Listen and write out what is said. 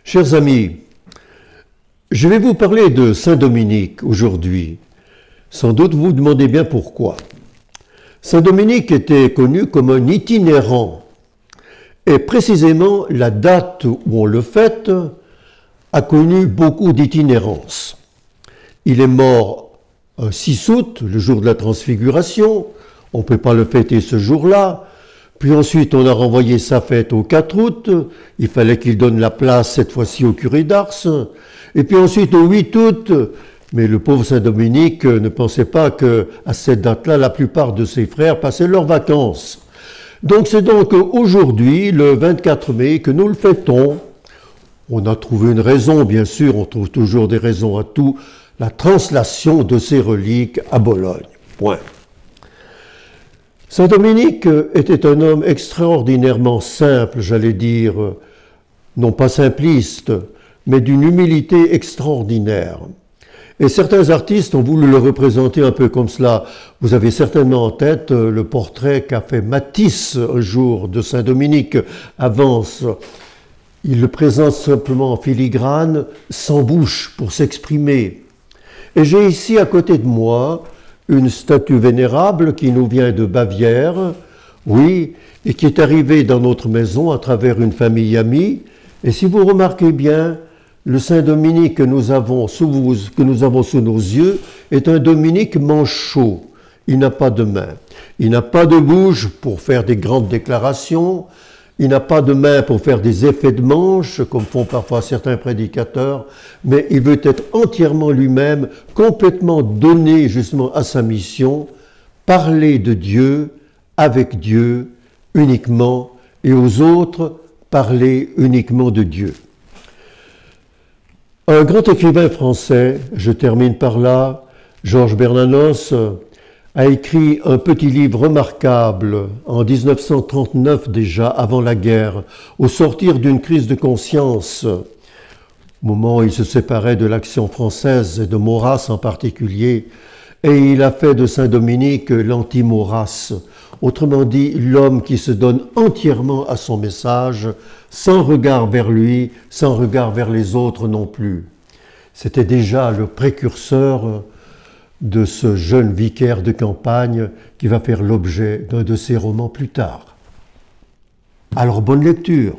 Chers amis, je vais vous parler de Saint Dominique aujourd'hui. Sans doute vous vous demandez bien pourquoi. Saint Dominique était connu comme un itinérant. Et précisément, la date où on le fête a connu beaucoup d'itinérance. Il est mort 6 août, le jour de la Transfiguration. On ne peut pas le fêter ce jour-là. Puis ensuite, on a renvoyé sa fête au 4 août. Il fallait qu'il donne la place, cette fois-ci, au curé d'Ars. Et puis ensuite, au 8 août, mais le pauvre Saint-Dominique ne pensait pas qu'à cette date-là, la plupart de ses frères passaient leurs vacances. Donc c'est donc aujourd'hui, le 24 mai, que nous le fêtons. On a trouvé une raison, bien sûr, on trouve toujours des raisons à tout, la translation de ses reliques à Bologne. Point. Saint Dominique était un homme extraordinairement simple, j'allais dire, non pas simpliste, mais d'une humilité extraordinaire. Et certains artistes ont voulu le représenter un peu comme cela. Vous avez certainement en tête le portrait qu'a fait Matisse un jour de Saint Dominique. Avance, il le présente simplement en filigrane, sans bouche pour s'exprimer. Et j'ai ici à côté de moi une statue vénérable qui nous vient de Bavière, oui, et qui est arrivée dans notre maison à travers une famille amie. Et si vous remarquez bien, le Saint Dominique que nous avons sous nos yeux est un Dominique manchot. Il n'a pas de main. Il n'a pas de bouche pour faire des grandes déclarations. Il n'a pas de main pour faire des effets de manche, comme font parfois certains prédicateurs, mais il veut être entièrement lui-même, complètement donné justement à sa mission, parler de Dieu, avec Dieu, uniquement, et aux autres, parler uniquement de Dieu. Un grand écrivain français, je termine par là, Georges Bernanos, a écrit un petit livre remarquable en 1939 déjà, avant la guerre, au sortir d'une crise de conscience, au moment où il se séparait de l'Action française et de Maurras en particulier, et il a fait de Saint Dominique l'anti-Maurras, autrement dit l'homme qui se donne entièrement à son message, sans regard vers lui, sans regard vers les autres non plus. C'était déjà le précurseur de ce jeune vicaire de campagne qui va faire l'objet d'un de ses romans plus tard. Alors bonne lecture.